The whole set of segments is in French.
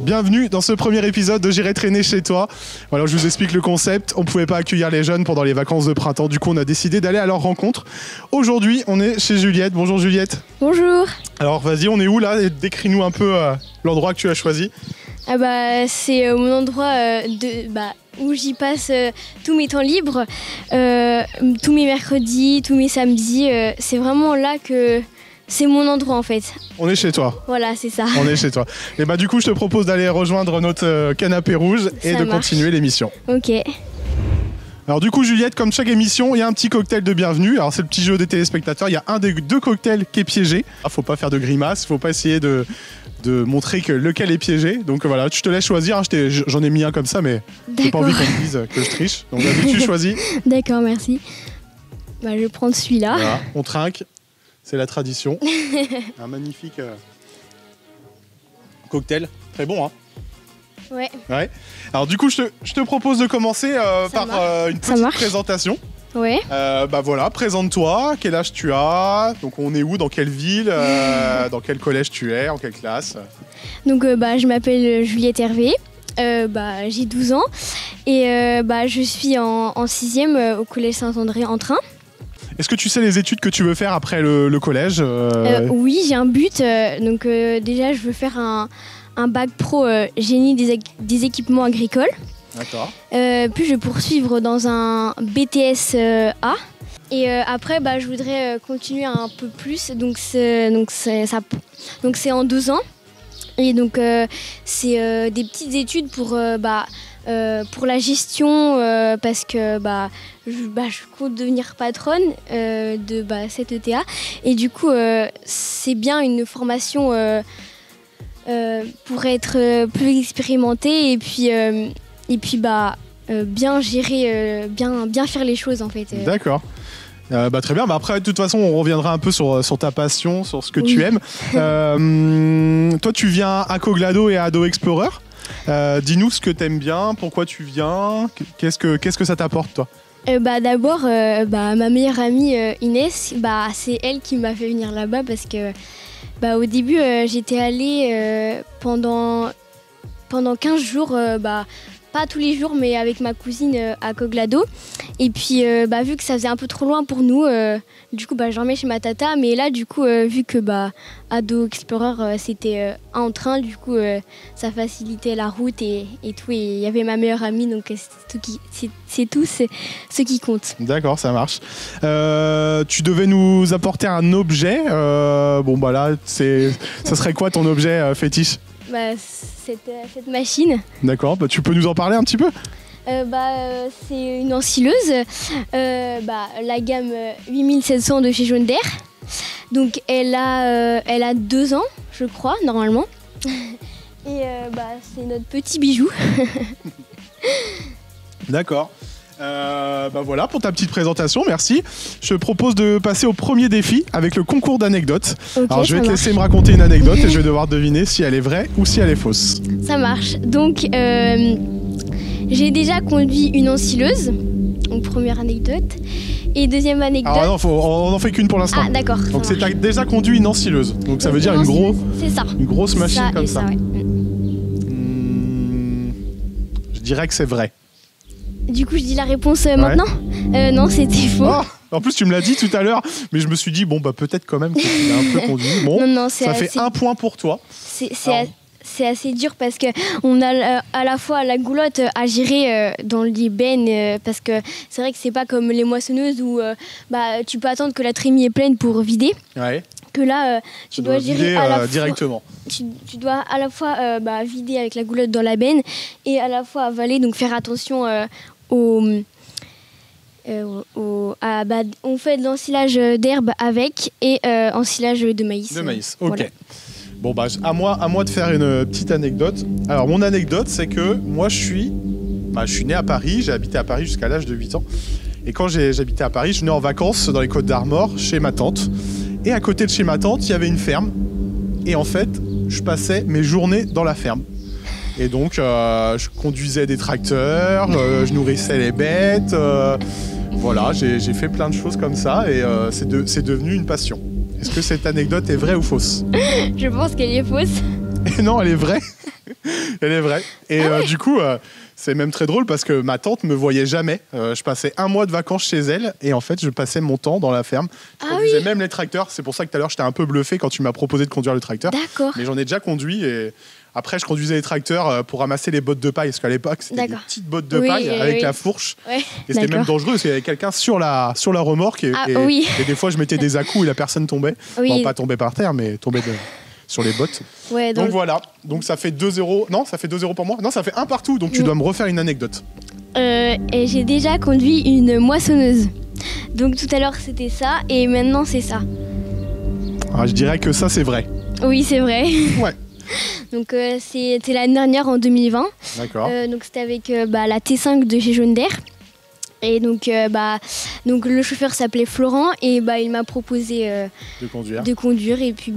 Bienvenue dans ce premier épisode de J'irai traîner chez toi. Voilà, je vous explique le concept. On ne pouvait pas accueillir les jeunes pendant les vacances de printemps. Du coup, on a décidé d'aller à leur rencontre. Aujourd'hui, on est chez Juliette. Bonjour Juliette. Bonjour. Alors vas-y, on est où là? Décris-nous un peu l'endroit que tu as choisi. C'est mon endroit où j'y passe tous mes temps libres, tous mes mercredis, tous mes samedis. C'est vraiment là que c'est mon endroit en fait. On est chez toi. Voilà, c'est ça. On est chez toi. Et du coup, je te propose d'aller rejoindre notre canapé rouge et de continuer l'émission. Ok. Alors du coup, Juliette, comme chaque émission, il y a un petit cocktail de bienvenue. Alors c'est le petit jeu des téléspectateurs. Il y a un des deux cocktails qui est piégé. Faut pas faire de grimaces, faut pas essayer de montrer que lequel est piégé. Donc voilà, je te laisse choisir. J'en ai mis un comme ça, mais j'ai pas envie qu'on me dise que je triche. Donc vas-y, tu choisis. D'accord, merci. Je vais prendre celui-là. Voilà, on trinque. C'est la tradition. Un magnifique cocktail. Très bon, hein? Ouais. Alors du coup, je te propose de commencer par une petite présentation. Ouais. Voilà, présente-toi. Quel âge tu as? Donc on est où? Dans quelle ville? Dans quel collège tu es? En quelle classe? Donc je m'appelle Juliette Hervé. J'ai 12 ans. Et je suis en 6e au collège Saint-André en train. Est-ce que tu sais les études que tu veux faire après le collège? Oui, j'ai un but. Déjà, je veux faire un bac pro génie des équipements agricoles. D'accord. Puis je vais poursuivre dans un BTS A. Et après, je voudrais continuer un peu plus. Donc c'est en 2 ans. Et donc c'est des petites études pour la gestion parce que je compte devenir patronne de cette ETA. Et du coup, c'est bien une formation pour être plus expérimentée et puis bien gérer, bien faire les choses en fait. D'accord. Très bien. Après, de toute façon, on reviendra un peu sur ta passion, sur ce que tu aimes. Toi, tu viens à Coglado et à Ado Explorer. Dis-nous ce que tu aimes bien, pourquoi tu viens, qu'est-ce que ça t'apporte, toi? D'abord, ma meilleure amie Inès, c'est elle qui m'a fait venir là-bas parce que au début, j'étais allée pendant 15 jours, pas tous les jours, mais avec ma cousine à Coglado. Et puis, vu que ça faisait un peu trop loin pour nous, du coup, je dormais chez ma tata. Mais là, du coup, vu que Ado Explorer, c'était en train, du coup, ça facilitait la route et tout. Et il y avait ma meilleure amie, donc c'est tout ce qui compte. D'accord, ça marche. Tu devais nous apporter un objet. Là, ça serait quoi ton objet fétiche? Cette machine. D'accord, tu peux nous en parler un petit peu? C'est une ensileuse, la gamme 8700 de chez Jaune d'Air. Donc elle a 2 ans, je crois, normalement. Et c'est notre petit bijou. D'accord. Voilà pour ta petite présentation, merci. Je te propose de passer au premier défi avec le concours d'anecdotes. Okay, alors je vais te laisser me raconter une anecdote et je vais devoir deviner si elle est vraie ou si elle est fausse. Ça marche. Donc j'ai déjà conduit une ensileuse, donc première anecdote. Et deuxième anecdote... Alors non, on n'en fait qu'une pour l'instant. Ah d'accord. Donc tu as déjà conduit une ensileuse, donc ça veut dire une grosse machine comme ça. Ouais. Je dirais que c'est vrai. Du coup, je dis la réponse maintenant. Non, c'était faux. Oh, en plus, tu me l'as dit tout à l'heure, mais je me suis dit, peut-être quand même que tu l'as un peu conduit. Bon, non, ça fait 1 point pour toi. C'est assez dur parce qu'on a à la fois la goulotte à gérer dans les bennes, parce que c'est vrai que c'est pas comme les moissonneuses où tu peux attendre que la trémie est pleine pour vider. Ouais. Que là, tu dois gérer à la fois, directement. Tu dois à la fois vider avec la goulotte dans la benne et à la fois avaler, donc faire attention on fait de l'ensilage d'herbe avec et ensilage de maïs. De maïs, ok. Voilà. Bon, à moi de faire une petite anecdote. Alors, mon anecdote, c'est que moi, je suis né à Paris, j'ai habité à Paris jusqu'à l'âge de 8 ans. Et quand j'habitais à Paris, je venais en vacances dans les Côtes d'Armor chez ma tante. Et à côté de chez ma tante, il y avait une ferme. Et en fait, je passais mes journées dans la ferme. Et donc, je conduisais des tracteurs, je nourrissais les bêtes. Voilà, j'ai fait plein de choses comme ça et c'est devenu une passion. Est-ce que cette anecdote est vraie ou fausse? Je pense qu'elle est fausse. Et non, elle est vraie. Elle est vraie. Et du coup, c'est même très drôle parce que ma tante me voyait jamais. Je passais un mois de vacances chez elle et en fait, je passais mon temps dans la ferme. Je conduisais même les tracteurs. C'est pour ça que tout à l'heure, j'étais un peu bluffé quand tu m'as proposé de conduire le tracteur. D'accord. Mais j'en ai déjà conduit et après, je conduisais les tracteurs pour ramasser les bottes de paille parce qu'à l'époque, c'était des petites bottes de paille avec la fourche. Ouais. Et c'était même dangereux parce qu'il y avait quelqu'un sur la remorque et des fois, je mettais des à-coups et la personne tombait. Oui. Bon, pas tombait par terre, mais tombait sur les bottes. Ouais, donc voilà, donc ça fait 2-0. Non, ça fait 2-0 pour moi. Non, ça fait 1 partout, donc tu dois me refaire une anecdote. Et j'ai déjà conduit une moissonneuse. Donc tout à l'heure c'était ça et maintenant c'est ça. Ah, je dirais que ça c'est vrai. Oui, c'est vrai. Ouais. Donc c'était l'année dernière en 2020. D'accord. Donc c'était avec la T5 de chez Jaune d'Air. Et donc, donc le chauffeur s'appelait Florent et il m'a proposé de conduire. Et puis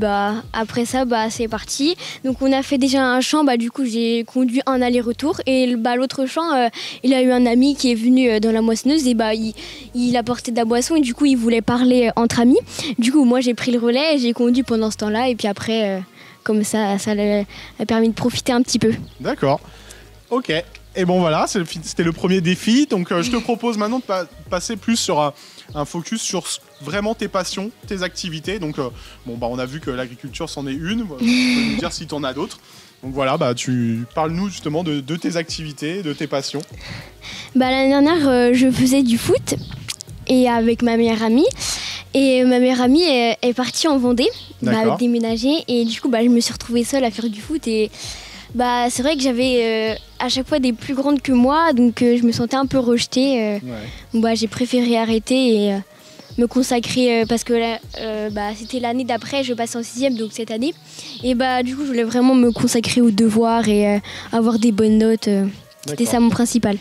après ça, c'est parti. Donc on a fait déjà un champ, du coup j'ai conduit un aller-retour. Et l'autre champ, il a eu un ami qui est venu dans la moissonneuse et il apportait de la boisson et du coup il voulait parler entre amis. Du coup moi j'ai pris le relais et j'ai conduit pendant ce temps-là. Et puis après, comme ça a permis de profiter un petit peu. D'accord, ok. Et bon voilà, c'était le premier défi. Donc je te propose maintenant de passer plus sur un focus sur vraiment tes passions, tes activités. Donc on a vu que l'agriculture c'en est une. Tu peux nous dire si tu en as d'autres. Donc voilà, tu parles-nous justement de tes activités, de tes passions. L'année dernière, je faisais du foot et avec ma meilleure amie. Et ma meilleure amie est partie en Vendée, déménager. Et du coup, je me suis retrouvée seule à faire du foot et... c'est vrai que j'avais à chaque fois des plus grandes que moi, donc je me sentais un peu rejetée. J'ai préféré arrêter et me consacrer parce que là, c'était l'année d'après, je passais en 6e, donc cette année. Et du coup, je voulais vraiment me consacrer aux devoirs et avoir des bonnes notes. C'était ça mon principal.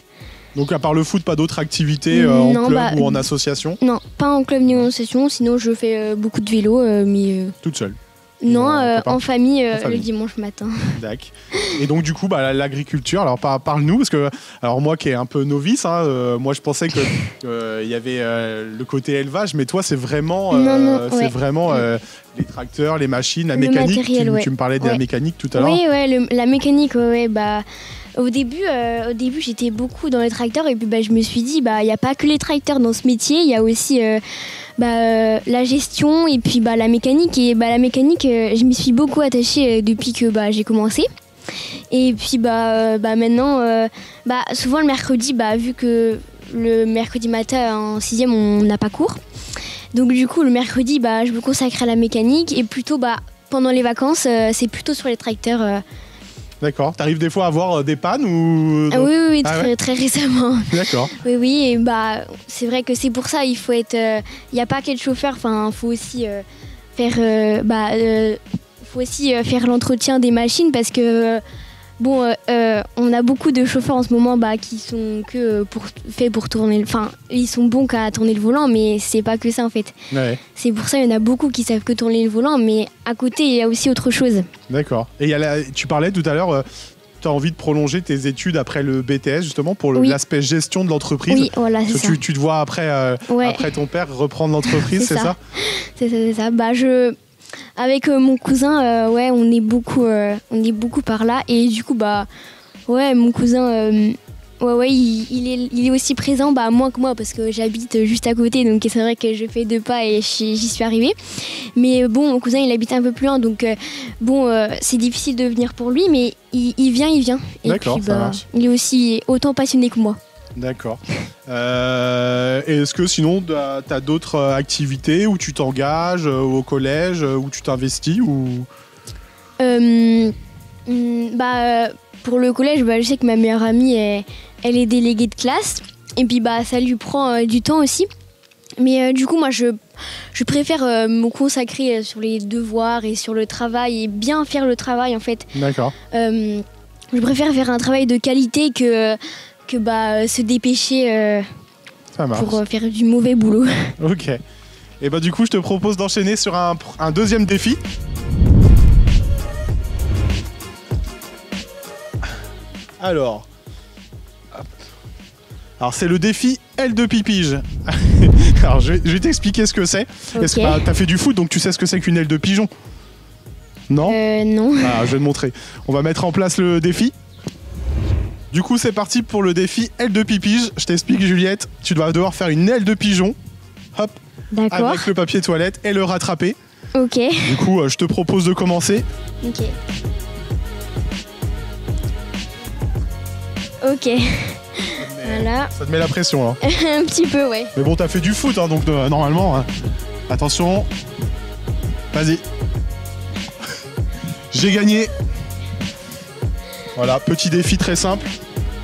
Donc à part le foot, pas d'autres activités en club ou en association? Non, pas en club ni en association, sinon je fais beaucoup de vélo. Mais toute seule? Non, en famille, le dimanche matin. D'accord. Et donc du coup, l'agriculture, alors parle-nous, parce que alors moi qui est un peu novice, moi je pensais que il y avait le côté élevage, mais toi c'est vraiment, les tracteurs, les machines, la mécanique. Matériel, tu me parlais de la mécanique tout à l'heure. Oui, la mécanique, Au début, j'étais beaucoup dans les tracteurs et puis je me suis dit, il n'y a pas que les tracteurs dans ce métier, il y a aussi la gestion et puis la mécanique. Et la mécanique, je m'y suis beaucoup attachée depuis que j'ai commencé. Et puis maintenant, souvent le mercredi, vu que le mercredi matin en 6e, on n'a pas cours. Donc du coup, le mercredi, je me consacre à la mécanique et plutôt pendant les vacances, c'est plutôt sur les tracteurs. D'accord. T'arrives des fois à avoir des pannes ou... Oui, très récemment. D'accord. Oui, et c'est vrai que c'est pour ça, il faut être... Il n'y a pas que le chauffeur, il faut aussi faire l'entretien des machines parce que... on a beaucoup de chauffeurs en ce moment qui sont faits pour tourner... ils sont bons qu'à tourner le volant, mais c'est pas que ça en fait. Ouais. C'est pour ça qu'il y en a beaucoup qui savent que tourner le volant, mais à côté, il y a aussi autre chose. D'accord. Et tu parlais tout à l'heure, tu as envie de prolonger tes études après le BTS, justement, pour l'aspect gestion de l'entreprise. Oui, voilà, c'est ça. Tu te vois après ton père reprendre l'entreprise, c'est ça? C'est ça. Avec mon cousin, on est beaucoup par là et du coup mon cousin il est aussi présent moins que moi parce que j'habite juste à côté, donc c'est vrai que je fais 2 pas et j'y suis arrivée. Mais mon cousin il habite un peu plus loin, donc c'est difficile de venir pour lui, mais il vient. Et d'accord, puis il est aussi autant passionné que moi. D'accord. Est-ce que sinon tu as d'autres activités où tu t'engages au collège, où tu t'investis ou... Pour le collège, je sais que ma meilleure amie elle est déléguée de classe et puis ça lui prend du temps aussi. Mais du coup moi je préfère me consacrer sur les devoirs et sur le travail et bien faire le travail en fait. D'accord. Je préfère faire un travail de qualité que se dépêcher pour faire du mauvais boulot. Ok. Et du coup, je te propose d'enchaîner sur un deuxième défi. Alors c'est le défi L2 Pipige. Alors je vais t'expliquer ce que c'est. Okay. T'as fait du foot, donc tu sais ce que c'est qu'une aile de pigeon. Non. Non. Ah, je vais te montrer. On va mettre en place le défi. Du coup, c'est parti pour le défi aile de pipige. Je t'explique, Juliette. Tu vas devoir faire une aile de pigeon. Hop. D'accord. Avec le papier toilette et le rattraper. Ok. Du coup, je te propose de commencer. Ok. Ok. Voilà. Ça te met la pression, là. Un petit peu, ouais. Mais bon, t'as fait du foot, hein, donc normalement. Hein. Attention. Vas-y. J'ai gagné. Voilà, petit défi très simple.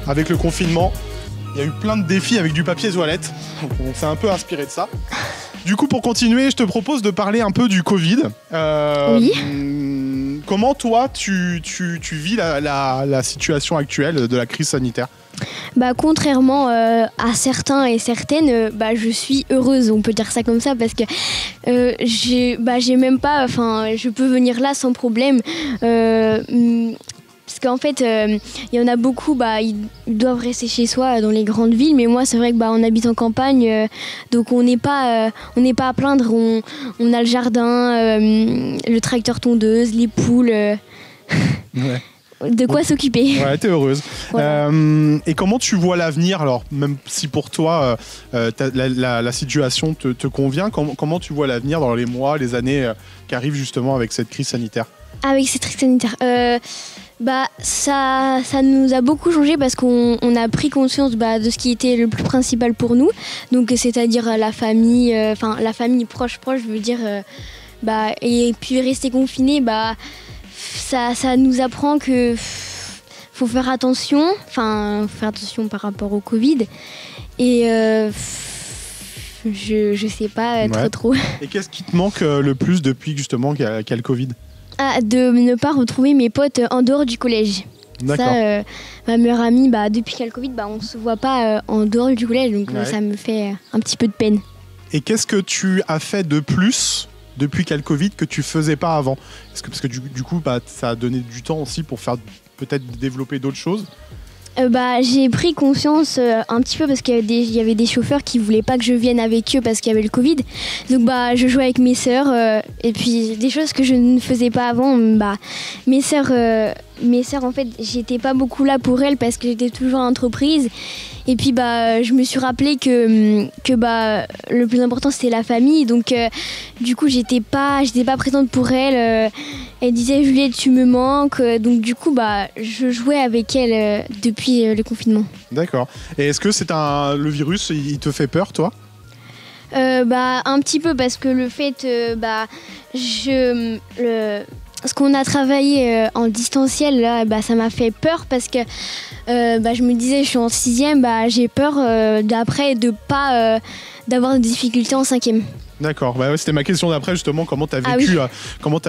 Avec le confinement, il y a eu plein de défis avec du papier toilette. Donc on s'est un peu inspiré de ça. Du coup, pour continuer, je te propose de parler un peu du Covid. Oui. Comment toi, tu vis la situation actuelle de la crise sanitaire ? Bah, contrairement à certains et certaines, bah, je suis heureuse, on peut dire ça comme ça, parce que j'ai même pas, enfin, je peux venir là sans problème. Parce qu'en fait, il y en a beaucoup, bah, ils doivent rester chez soi dans les grandes villes, mais moi, c'est vrai que bah, on habite en campagne, donc on n'est pas à plaindre. On a le jardin, le tracteur tondeuse, les poules. Ouais. De quoi s'occuper. Ouais, t'es heureuse. Voilà. Et comment tu vois l'avenir, alors, même si pour toi, la situation te convient, comment tu vois l'avenir dans les mois, les années qui arrivent justement avec cette crise sanitaire ? Avec cette crise sanitaire, bah, ça nous a beaucoup changé parce qu'on a pris conscience de ce qui était le plus principal pour nous. Donc, c'est-à-dire la famille, la famille proche, je veux dire. Et puis rester confiné, bah, ça nous apprend que faut faire attention, par rapport au Covid. Et je sais pas trop. Et qu'est-ce qui te manque le plus depuis justement qu'il y a le Covid ? De ne pas retrouver mes potes en dehors du collège. D'accord. Ça, ma meilleure amie, depuis qu'il y a le Covid, on se voit pas en dehors du collège, donc Ouais. ça me fait un petit peu de peine. Et qu'est-ce que tu as fait de plus depuis qu'il y a le Covid que tu faisais pas avant ? Parce que du coup, ça a donné du temps aussi pour faire peut-être développer d'autres choses. J'ai pris conscience un petit peu parce qu'il y avait des chauffeurs qui voulaient pas que je vienne avec eux parce qu'il y avait le Covid. Donc je jouais avec mes sœurs et puis des choses que je ne faisais pas avant. Mes sœurs en fait, j'étais pas beaucoup là pour elles parce que j'étais toujours en entreprise. Et puis je me suis rappelé que le plus important c'était la famille. Donc du coup j'étais pas présente pour elles. Elle disait Juliette tu me manques. Donc du coup je jouais avec elles depuis le confinement. D'accord. Et est-ce que le virus, il te fait peur, toi ? Un petit peu parce que le fait ce qu'on a travaillé en distanciel là, ça m'a fait peur parce que je me disais je suis en 6e, j'ai peur d'après de pas d'avoir des difficultés en 5e. D'accord, c'était ma question d'après justement, comment t'as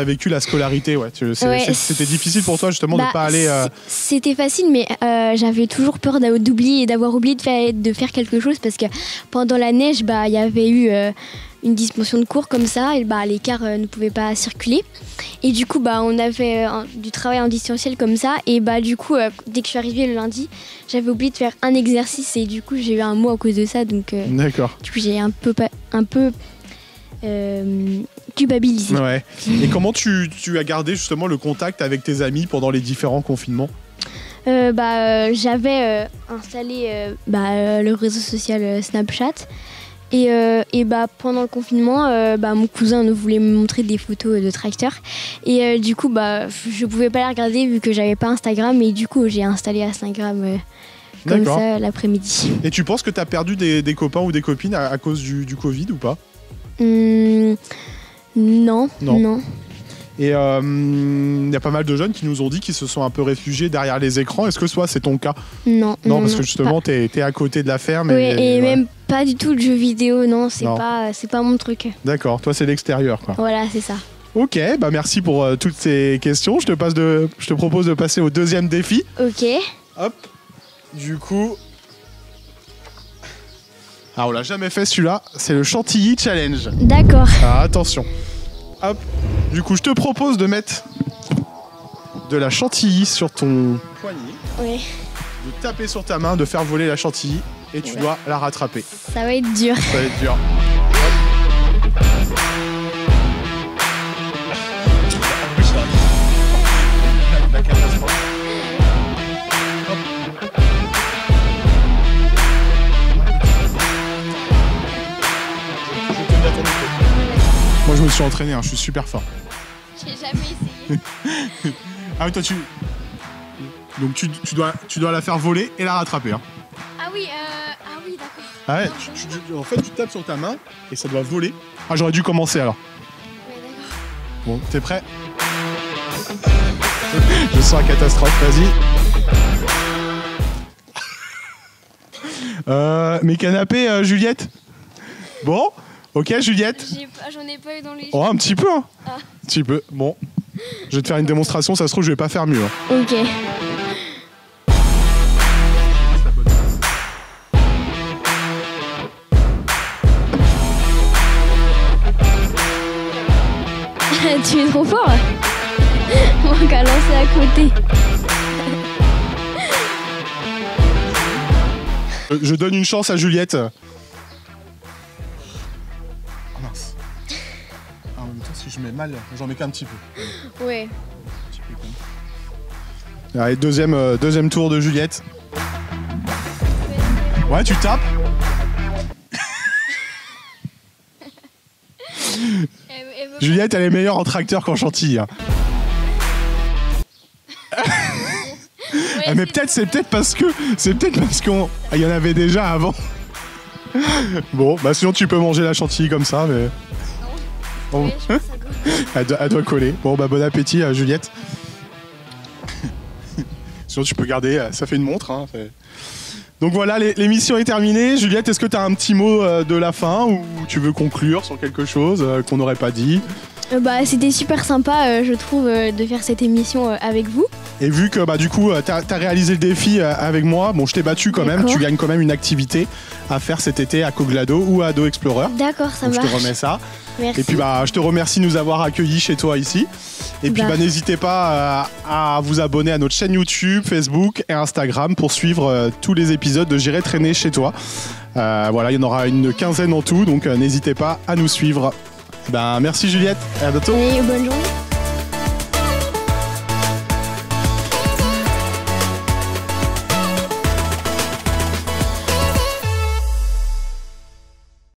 vécu la scolarité, c'était difficile pour toi justement de pas aller... C'était facile mais j'avais toujours peur d'avoir oublié de faire quelque chose parce que pendant la neige, il y avait eu une suspension de cours comme ça et les cars ne pouvaient pas circuler et du coup on avait du travail en distanciel comme ça et du coup dès que je suis arrivée le lundi, j'avais oublié de faire un exercice et du coup j'ai eu un mot à cause de ça donc D'accord. du coup j'ai un peu culpabilisé. Ouais. Et comment tu as gardé justement le contact avec tes amis pendant les différents confinements ? J'avais installé le réseau social Snapchat et pendant le confinement mon cousin voulait me montrer des photos de tracteurs et du coup je pouvais pas les regarder vu que j'avais pas Instagram et du coup j'ai installé Instagram comme ça l'après-midi. Et tu penses que tu as perdu des copains ou des copines à cause du Covid ou pas ? Non. Et il y a pas mal de jeunes qui nous ont dit qu'ils se sont un peu réfugiés derrière les écrans. Est-ce que toi, c'est ton cas ? Non, parce que justement, t'es à côté de la ferme. Et même pas du tout de jeux vidéo, non, c'est pas mon truc. D'accord, toi, c'est l'extérieur, quoi. Voilà, c'est ça. Ok, merci pour toutes ces questions. Je te propose de passer au deuxième défi. Ok. Hop, du coup... Ah, on l'a jamais fait celui-là, c'est le Chantilly Challenge. D'accord. Ah, attention. Hop. Du coup, je te propose de mettre de la chantilly sur ton poignet. Ouais. De taper sur ta main, de faire voler la chantilly et tu dois la rattraper. Ça va être dur. Ça va être dur. Hop. suis entraîné, hein, je suis super fort. J'ai jamais essayé. Ah oui, toi donc tu dois la faire voler et la rattraper. Hein. Ah oui, d'accord. Ah ouais, Non, en fait, tu tapes sur ta main et ça doit voler. Ah, j'aurais dû commencer alors. ouais, d'accord. Bon, t'es prêt? Je sens la catastrophe, vas-y. Mes canapés, Juliette? Bon, ok, Juliette? J'en ai pas eu dans les... Oh, un petit peu, hein. Ah. Un petit peu, bon. Je vais te faire une démonstration, ça se trouve, je vais pas faire mieux. Hein. Ok. Tu es trop fort. On va lancer à côté. Je donne une chance à Juliette. Oh mince. Ah, en même temps, si je mets mal, j'en mets qu'un petit peu. Ouais. Allez, deuxième tour de Juliette. Ouais, tu tapes. Juliette, elle est meilleure en tracteur qu'en chantilly. Hein. Ouais, mais c'est peut-être parce qu'il y en avait déjà avant. Bon, bah sinon tu peux manger la chantilly comme ça, mais bon. Ouais, je pense que ça elle doit coller. Bon, bah bon appétit, Juliette. Sinon tu peux garder, ça fait une montre. Hein, Donc voilà, l'émission est terminée. Juliette, est-ce que tu as un petit mot de la fin ou tu veux conclure sur quelque chose qu'on n'aurait pas dit? C'était super sympa, je trouve, de faire cette émission avec vous. Et vu que du coup, tu as réalisé le défi avec moi, bon, je t'ai battu quand même, tu gagnes quand même une activité à faire cet été à Coglado ou à Ado Explorer. D'accord, ça marche. Je te remets ça. Merci. Et puis je te remercie de nous avoir accueillis chez toi ici. Et puis n'hésitez pas à vous abonner à notre chaîne YouTube, Facebook et Instagram pour suivre tous les épisodes de J'irai traîner chez toi. Voilà, il y en aura une quinzaine en tout, donc n'hésitez pas à nous suivre. Merci Juliette, et à bientôt. Et bonne journée.